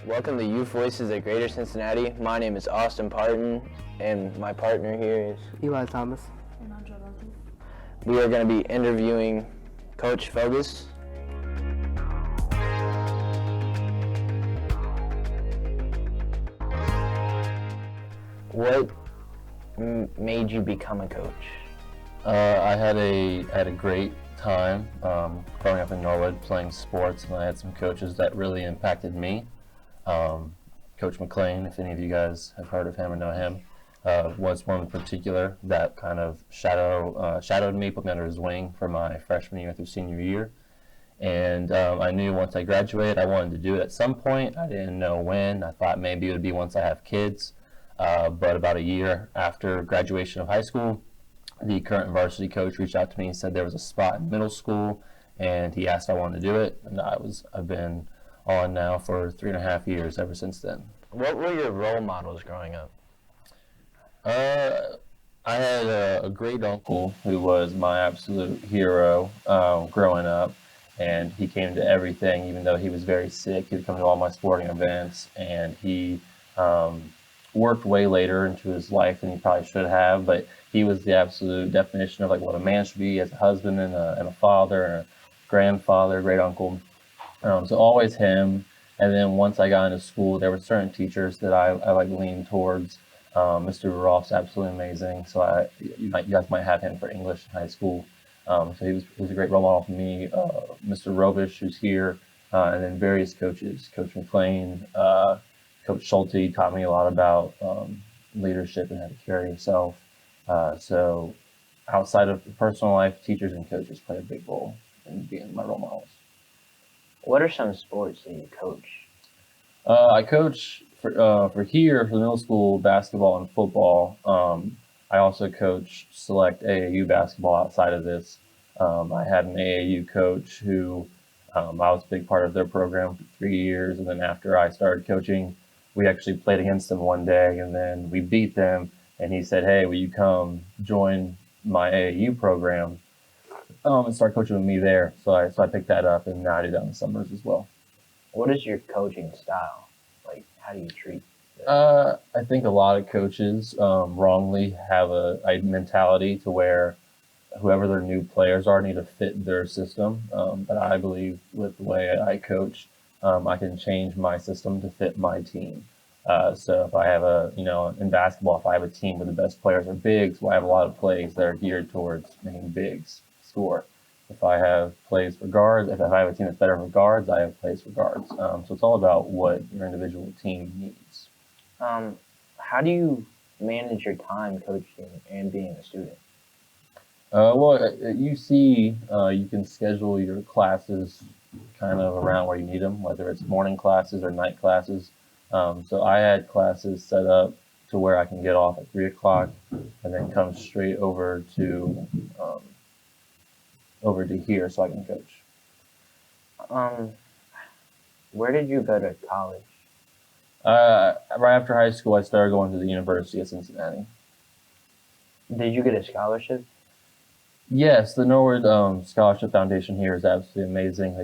Welcome to Youth Voices of Greater Cincinnati. My name is Austin Parton, and my partner here is Eli Thomas. And Untitled. We are going to be interviewing Coach Fogus. What made you become a coach? I had a great time growing up in Norwood playing sports, and I had some coaches that really impacted me. Coach McLean, if any of you guys have heard of him or know him, was one in particular that kind of shadowed me, put me under his wing for my freshman year through senior year. And I knew once I graduated, I wanted to do it at some point. I didn't know when. I thought maybe it would be once I have kids. But about a year after graduation of high school, the current varsity coach reached out to me and said there was a spot in middle school, and he asked if I wanted to do it. And I've been on now for 3.5 years ever since then. What were your role models growing up? I had a great uncle who was my absolute hero growing up, and he came to everything, even though he was very sick. He would come to all my sporting events, and he worked way later into his life than he probably should have, but he was the absolute definition of like what a man should be as a husband and a father and a grandfather, great uncle. So always him. And then once I got into school, there were certain teachers that I like leaned towards. Mr. Rolf's absolutely amazing. So you guys might have him for English in high school. So he was a great role model for me. Mr. Robish, who's here, and then various coaches, Coach McLean, Coach Schulte taught me a lot about leadership and how to carry yourself. So outside of personal life, teachers and coaches play a big role in being my role models. What are some sports that you coach? I coach for the middle school basketball and football. I also coach select AAU basketball outside of this. I had an AAU coach who I was a big part of their program for 3 years, and then after I started coaching, we actually played against them one day, and then we beat them. And he said, "Hey, will you come join my AAU program and start coaching with me there?" So I picked that up, and now I do that in the summers as well. What is your coaching style? Like, how do you treat it? I think a lot of coaches wrongly have a mentality to where whoever their new players are need to fit their system. But I believe with the way I coach, I can change my system to fit my team. So if I have in basketball, if I have a team where the best players are bigs, well, I have a lot of plays that are geared towards making bigs score. If I have plays for guards, if I have a team that's better for guards, I have plays for guards. So it's all about what your individual team needs. How do you manage your time coaching and being a student? Well, at UC, you can schedule your classes kind of around where you need them, whether it's morning classes or night classes. So I had classes set up to where I can get off at 3 o'clock and then come straight over to here so I can coach. Where did you go to college? Right after high school, I started going to the University of Cincinnati. Did you get a scholarship? Yes, the Norwood Scholarship Foundation here is absolutely amazing.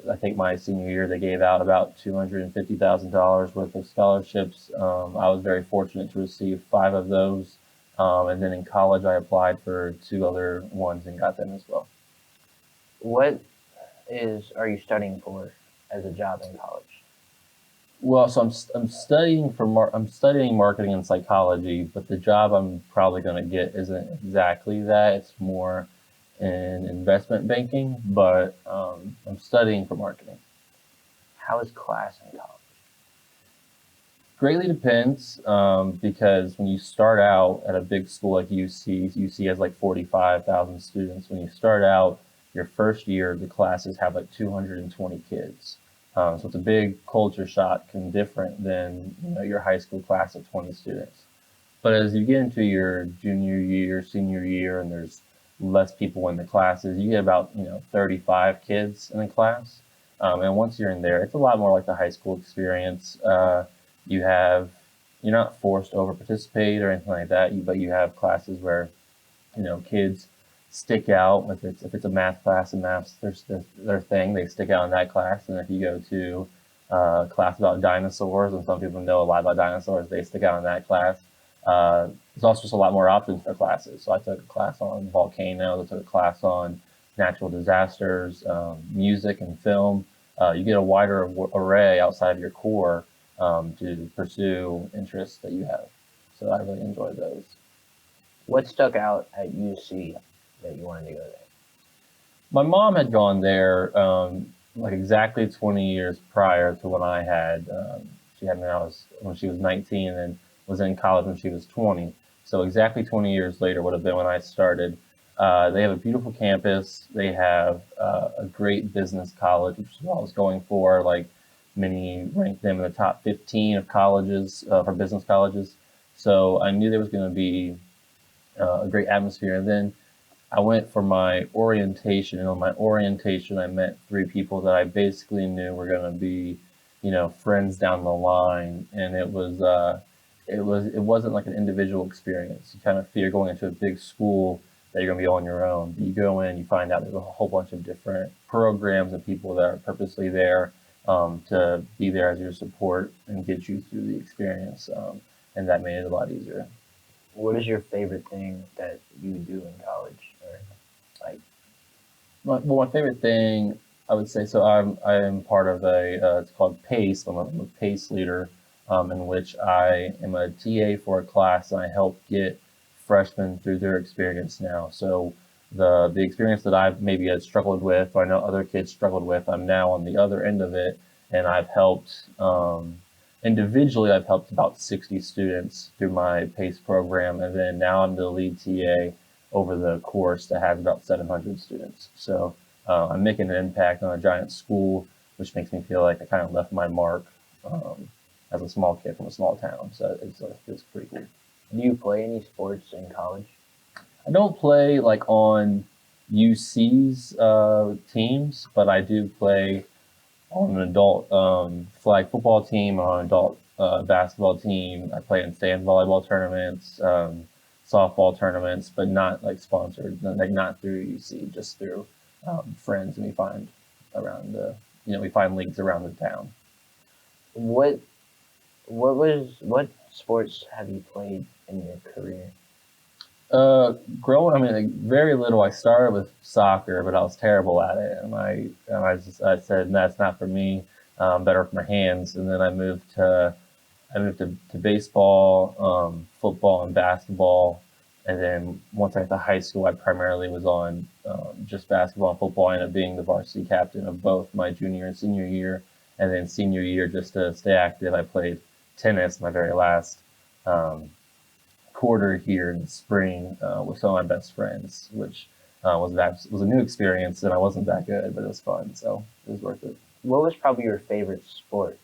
I think my senior year, they gave out about $250,000 worth of scholarships. I was very fortunate to receive 5 of those. And then in college, I applied for 2 other ones and got them as well. What are you studying for as a job in college? Well, so I'm studying I'm studying marketing and psychology, but the job I'm probably going to get isn't exactly that. It's more in investment banking, but I'm studying for marketing. How is class in college? Greatly depends, because when you start out at a big school like UC has like 45,000 students. When you start out your first year, the classes have like 220 kids. So it's a big culture shock and different than your high school class of 20 students. But as you get into your junior year, senior year, and there's less people in the classes, you get about 35 kids in a class. And once you're in there, it's a lot more like the high school experience. You're not forced to over participate or anything like that, but you have classes where kids stick out. If it's a math class and math's their thing, they stick out in that class. And if you go to class about dinosaurs, and some people know a lot about dinosaurs. They stick out in that class. There's also just a lot more options for classes. So I took a class on volcanoes. I took a class on natural disasters, music and film. You get a wider array outside of your core to pursue interests that you have. So I really enjoyed those. What stuck out at UC that you wanted to go there? My mom had gone there like exactly 20 years prior to when I had. She had me when she was 19 and was in college when she was 20. So exactly 20 years later would have been when I started. They have a beautiful campus. They have a great business college, which is what I was going for. Like many ranked them in the top 15 of colleges for business colleges. So I knew there was going to be a great atmosphere. And then I went for my orientation, and on my orientation, I met three people that I basically knew were going to be, friends down the line. And it wasn't like an individual experience. You kind of fear going into a big school that you're going to be on your own. But you go in, you find out there's a whole bunch of different programs and people that are purposely there to be there as your support and get you through the experience. And that made it a lot easier. What is your favorite thing that you do in college, or like? My favorite thing I would say, so I am part of it's called PACE. I'm a PACE leader, in which I am a TA for a class, and I help get freshmen through their experience now. So the experience that I've maybe had struggled with, or I know other kids struggled with, I'm now on the other end of it, and I've helped individually. I've helped about 60 students through my PACE program, and then now I'm the lead TA over the course that has about 700 students. So I'm making an impact on a giant school, which makes me feel like I kind of left my mark as a small kid from a small town. So it's pretty cool. Do you play any sports in college? I don't play like on UC's teams, but I do play on an adult flag football team, on an adult basketball team. I play in stand volleyball tournaments, softball tournaments, but not like sponsored, like not through UC, just through friends, and we find around we find leagues around the town. What sports have you played in your career? Growing, I mean, like, very little. I started with soccer, but I was terrible at it, and I said that's not for me. Better with my hands, and then I moved to baseball, football, and basketball. And then once I got to high school, I primarily was on just basketball and football. I ended up being the varsity captain of both my junior and senior year. And then senior year, just to stay active, I played tennis my very last quarter here in the spring with some of my best friends, which was a new experience, and I wasn't that good, but it was fun, so it was worth it. What was probably your favorite sport?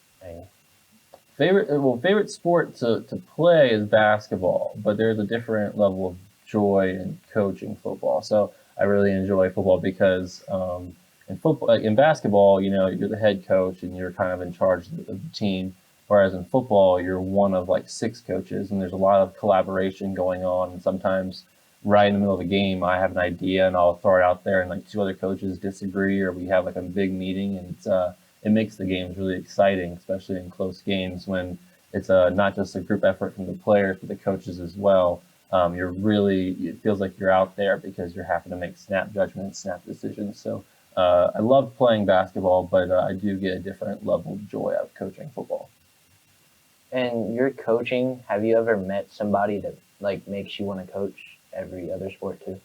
Favorite sport to play is basketball, but there's a different level of joy in coaching football. So I really enjoy football because in basketball, you're the head coach and you're kind of in charge of the team. Whereas in football, you're one of like 6 coaches, and there's a lot of collaboration going on. And sometimes, right in the middle of the game, I have an idea and I'll throw it out there, and like 2 other coaches disagree, or we have like a big meeting, and it makes the games really exciting, especially in close games when it's not just a group effort from the players, but the coaches as well. It feels like you're out there because you're having to make snap judgments, snap decisions. So I love playing basketball, but I do get a different level of joy out of coaching football. And your coaching, have you ever met somebody that like makes you want to coach every other sport too?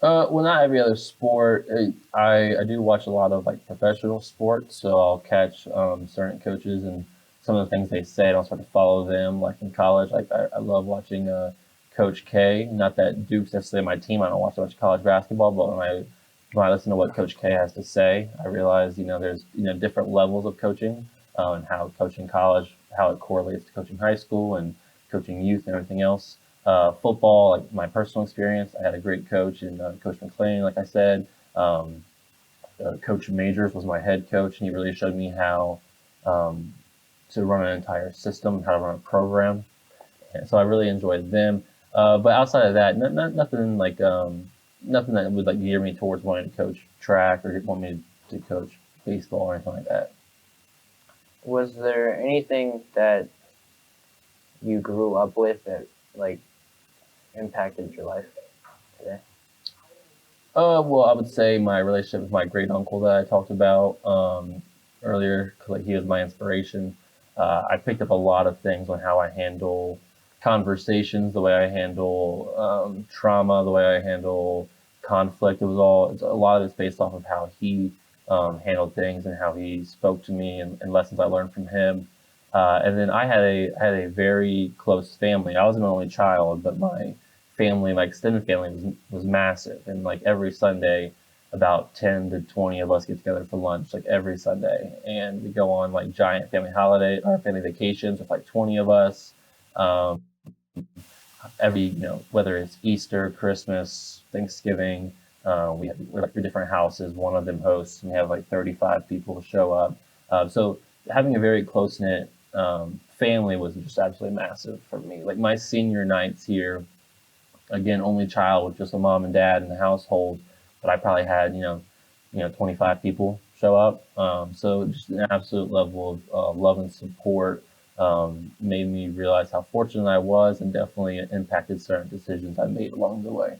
Well, not every other sport. I do watch a lot of like professional sports, so I'll catch certain coaches and some of the things they say, and I'll start to follow them. Like in college, like I love watching Coach K. Not that Duke's necessarily my team. I don't watch much college basketball, but when I listen to what Coach K has to say, I realize there's different levels of coaching and how coaching college, how it correlates to coaching high school and coaching youth and everything else. Football, like my personal experience, I had a great coach in Coach McLean, like I said. Coach Majors was my head coach, and he really showed me how to run an entire system, how to run a program. And so I really enjoyed them. But outside of that, nothing like nothing that would like gear me towards wanting to coach track or want me to coach baseball or anything like that. Was there anything that you grew up with that like impacted your life today? Well, I would say my relationship with my great uncle that I talked about earlier, 'cause, like he was my inspiration. I picked up a lot of things on how I handle conversations, the way I handle trauma, the way I handle conflict. It's a lot of it's based off of how he handled things and how he spoke to me and lessons I learned from him. And then I had a very close family. I was an only child, but my family, my extended family, was massive, and like every Sunday, about 10 to 20 of us get together for lunch, like every Sunday, and we go on like giant family holiday or family vacations with like 20 of us. Um, every whether it's Easter, Christmas, Thanksgiving, we're like three different houses. One of them hosts, and we have like 35 people show up. So having a very close knit family was just absolutely massive for me. Like my senior nights here, again, only child with just a mom and dad in the household, but I probably had 25 people show up. So just an absolute level of love and support made me realize how fortunate I was, and definitely impacted certain decisions I made along the way.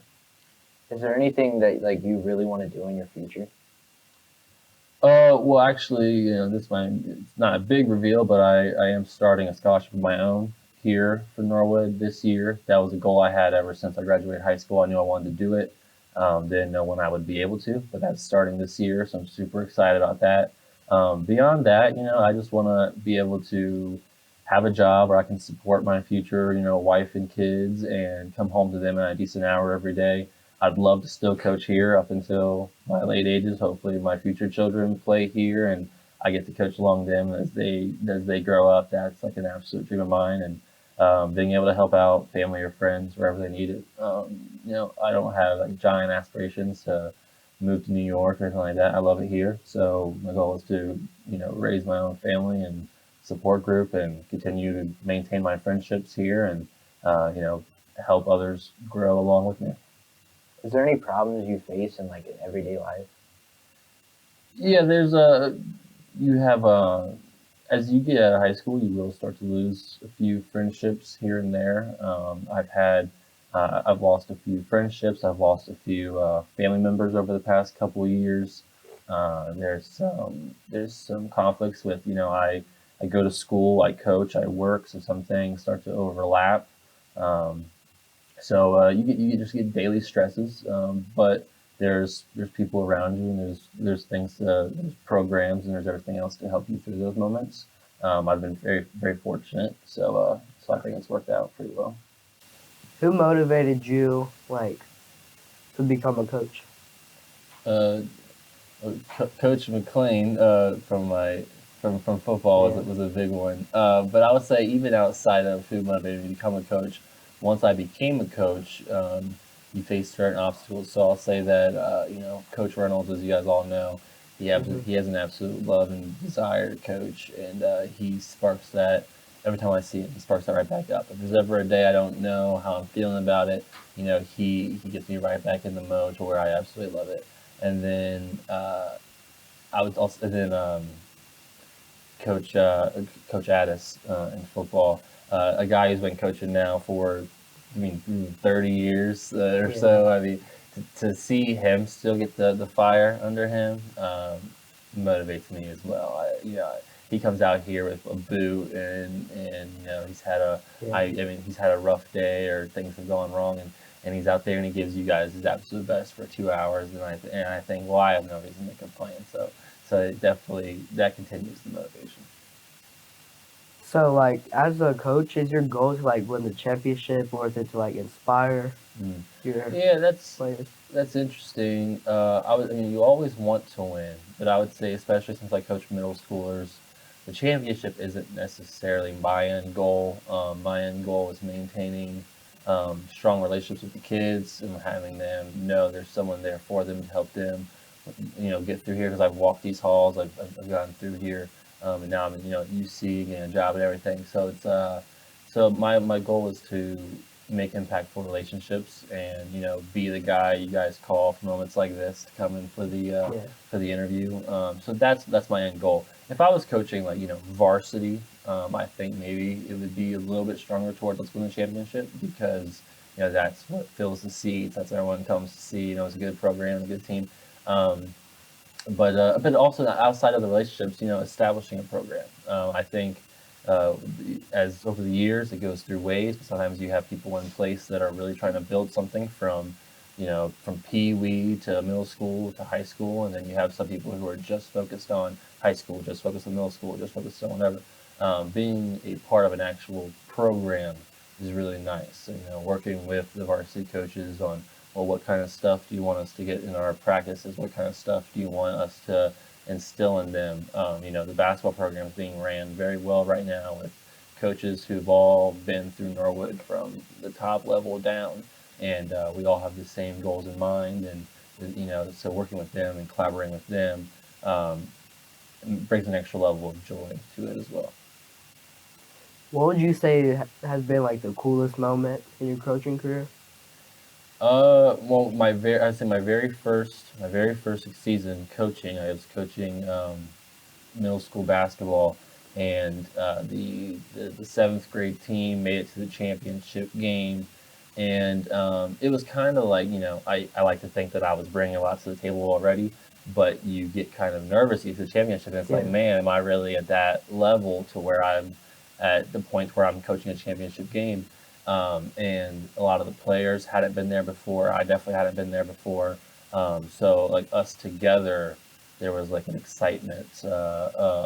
Is there anything that like you really want to do in your future? Well, actually, this might it's not a big reveal, but I am starting a scholarship of my own here for Norwood this year. That was a goal I had ever since I graduated high school. I knew I wanted to do it. Didn't know when I would be able to, but that's starting this year, so I'm super excited about that. Beyond that, I just want to be able to have a job where I can support my future, wife and kids, and come home to them at a decent hour every day. I'd love to still coach here up until my late ages. Hopefully, my future children play here, and I get to coach along them as they grow up. That's like an absolute dream of mine, and being able to help out family or friends wherever they need it. I don't have like giant aspirations to move to New York or anything like that. I love it here, so my goal is to raise my own family and support group and continue to maintain my friendships here and help others grow along with me. Is there any problems you face in like in everyday life? Yeah, there's a you have as you get out of high school, you will start to lose a few friendships here and there. I've lost a few friendships. I've lost a few family members over the past couple of years. There's some conflicts with I go to school, I coach, I work, so some things start to overlap. Um, so you just get daily stresses, but there's people around you, and there's things, there's programs, and there's everything else to help you through those moments. I've been very very fortunate, so I think it's worked out pretty well. Who motivated you, like, to become a coach? Uh, Coach McLean from football Yeah. was a big one. But I would say even outside of who motivated me to become a coach, once I became a coach, you face certain obstacles. So I'll say that Coach Reynolds, as you guys all know, Hmm. he has an absolute love and desire to coach, and he sparks that every time I see him. He sparks that right back up. If there's ever a day I don't know how I'm feeling about it, he gets me right back in the mode to where I absolutely love it. And then I would also then coach Coach Addis in football, a guy who's been coaching now for 30 years or Yeah. so. I mean, to see him still get the fire under him motivates me as well. He comes out here with a boot, and he's had a rough day or things have gone wrong, and he's out there and he gives you guys his absolute best for 2 hours, and I think, well, I have no reason to complain. So it definitely that continues the motivation. So, like, as a coach, is your goal to like win the championship, or is it to like inspire Mm. your Yeah, players? that's interesting. I mean, you always want to win, but I would say, especially since I coach middle schoolers, the championship isn't necessarily my end goal. My end goal is maintaining strong relationships with the kids and having them know there's someone there for them to help them, get through here because I've walked these halls, I've gotten through here, and now I'm in UC getting a job and everything. So my goal is to make impactful relationships, and be the guy you guys call for moments like this to come in Yeah. for the interview. So that's my end goal. If I was coaching like varsity, I think maybe it would be a little bit stronger towards let's win the championship, because that's what fills the seats. That's what everyone comes to see. It's a good program, a good team. Um, but also outside of the relationships, establishing a program. I think as over the years it goes through waves. But sometimes you have people in place that are really trying to build something from pee-wee to middle school to high school, and then you have some people who are just focused on high school, just focused on middle school, just focused on whatever. Being a part of an actual program is really nice. So, working with the varsity coaches on, well, what kind of stuff do you want us to get in our practices? What kind of stuff do you want us to instill in them? The basketball program is being ran very well right now with coaches who've all been through Norwood from the top level down, and we all have the same goals in mind. And so working with them and collaborating with them um, brings an extra level of joy to it as well. What would you say has been like the coolest moment in your coaching career? Well, I'd say my very first season coaching, I was coaching middle school basketball, and the seventh grade team made it to the championship game, and it was kind of like I like to think that I was bringing a lot to the table already, but you get kind of nervous to get to the championship, and it's like, Yeah. man, am I really at that level to where I'm at the point where I'm coaching a championship game? And a lot of the players hadn't been there before. I definitely hadn't been there before. So like us together, there was like an excitement,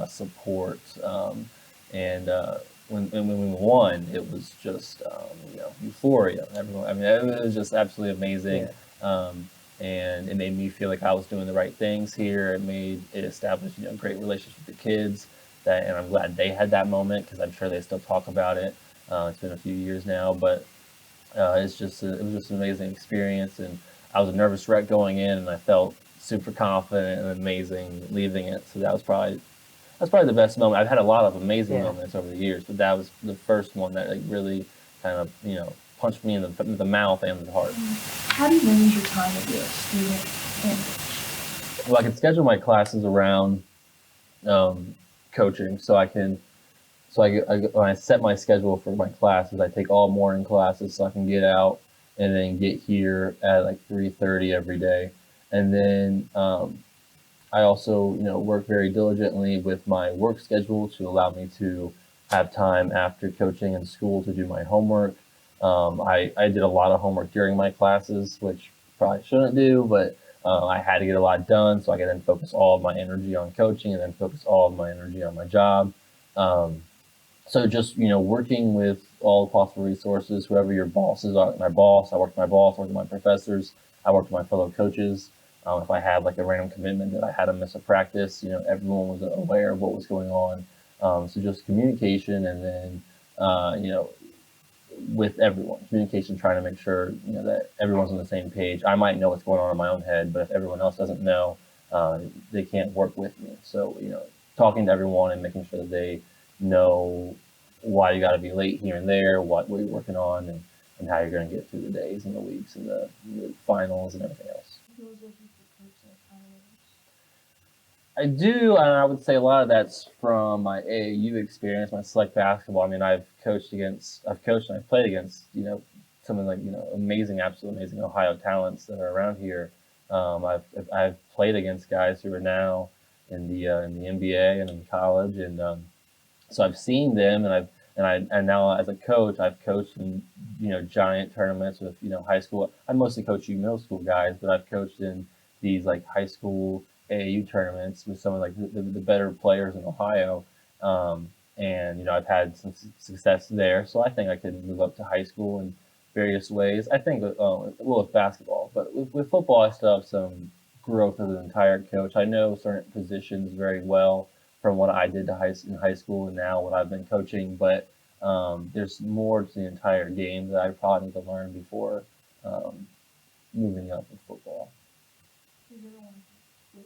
support, and when we won, it was just euphoria. Everyone, I mean, it was just absolutely amazing, Yeah. um, and it made me feel like I was doing the right things here. It established great relationships with the kids, and I'm glad they had that moment, because I'm sure they still talk about it. It's been a few years now, but it was just an amazing experience, and I was a nervous wreck going in, and I felt super confident and amazing leaving it. So that's probably the best moment. I've had a lot of amazing Yeah. moments over the years, but that was the first one that like really kind of punched me in the mouth and the heart. How do you manage your time with your student and coach? Well, I can schedule my classes around um, coaching, so I can. So when I set my schedule for my classes, I take all morning classes so I can get out and then get here at like 3:30 every day, and then I also work very diligently with my work schedule to allow me to have time after coaching and school to do my homework. I did a lot of homework during my classes, which probably shouldn't do, but I had to get a lot done so I could then focus all of my energy on coaching and then focus all of my energy on my job. Um, so just working with all possible resources, whoever your bosses are. My boss, I work with my boss, I work with my professors, I work with my fellow coaches. If I had like a random commitment that I had to miss a practice, everyone was aware of what was going on. So just communication, and then with everyone, communication, trying to make sure that everyone's on the same page. I might know what's going on in my own head, but if everyone else doesn't know, they can't work with me. So talking to everyone and making sure that they know why you got to be late here and there, what you're working on, and how you're going to get through the days and the weeks and the finals and everything else. I do, and I would say a lot of that's from my AAU experience, my select basketball. I mean, I've coached, and I've played against, some of like, amazing, absolutely amazing Ohio talents that are around here. I've played against guys who are now in the NBA and in college, and so I've seen them, and now as a coach, I've coached in giant tournaments with high school. I mostly coach you middle school guys, but I've coached in these like high school AAU tournaments with some of like the better players in Ohio, and I've had some success there. So I think I could move up to high school in various ways. I think well with basketball, but with football, I still have some growth as an entire coach. I know certain positions very well from what I did in high school and now what I've been coaching. But there's more to the entire game that I probably need to learn before um, moving up in football. Is everyone with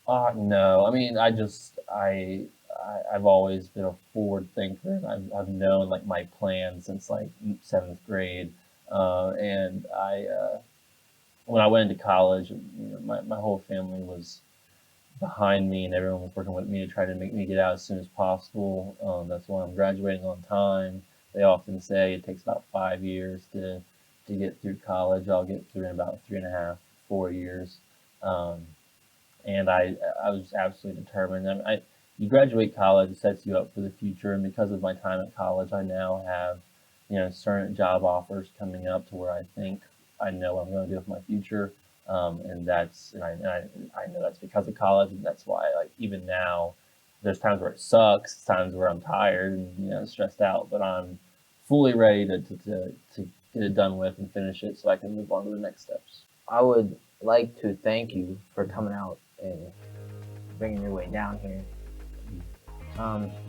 college? No, I mean, I I've always been a forward thinker, and I've known like my plan since like seventh grade. And when I went into college, my whole family was behind me, and everyone was working with me to try to make me get out as soon as possible. That's why I'm graduating on time. They often say it takes about 5 years to get through college. I'll get through in about 3.5, 4 years. Um, and I was absolutely determined. You graduate college, it sets you up for the future, and because of my time at college, I now have, certain job offers coming up to where I think I know what I'm going to do with my future, and I know that's because of college, and that's why like even now, there's times where it sucks, times where I'm tired and stressed out, but I'm fully ready to get it done with and finish it so I can move on to the next steps. I would like to thank you for coming out and bringing your way down here.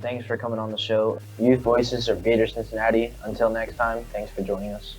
Thanks for coming on the show. Youth Voices of Greater Cincinnati. Until next time, thanks for joining us.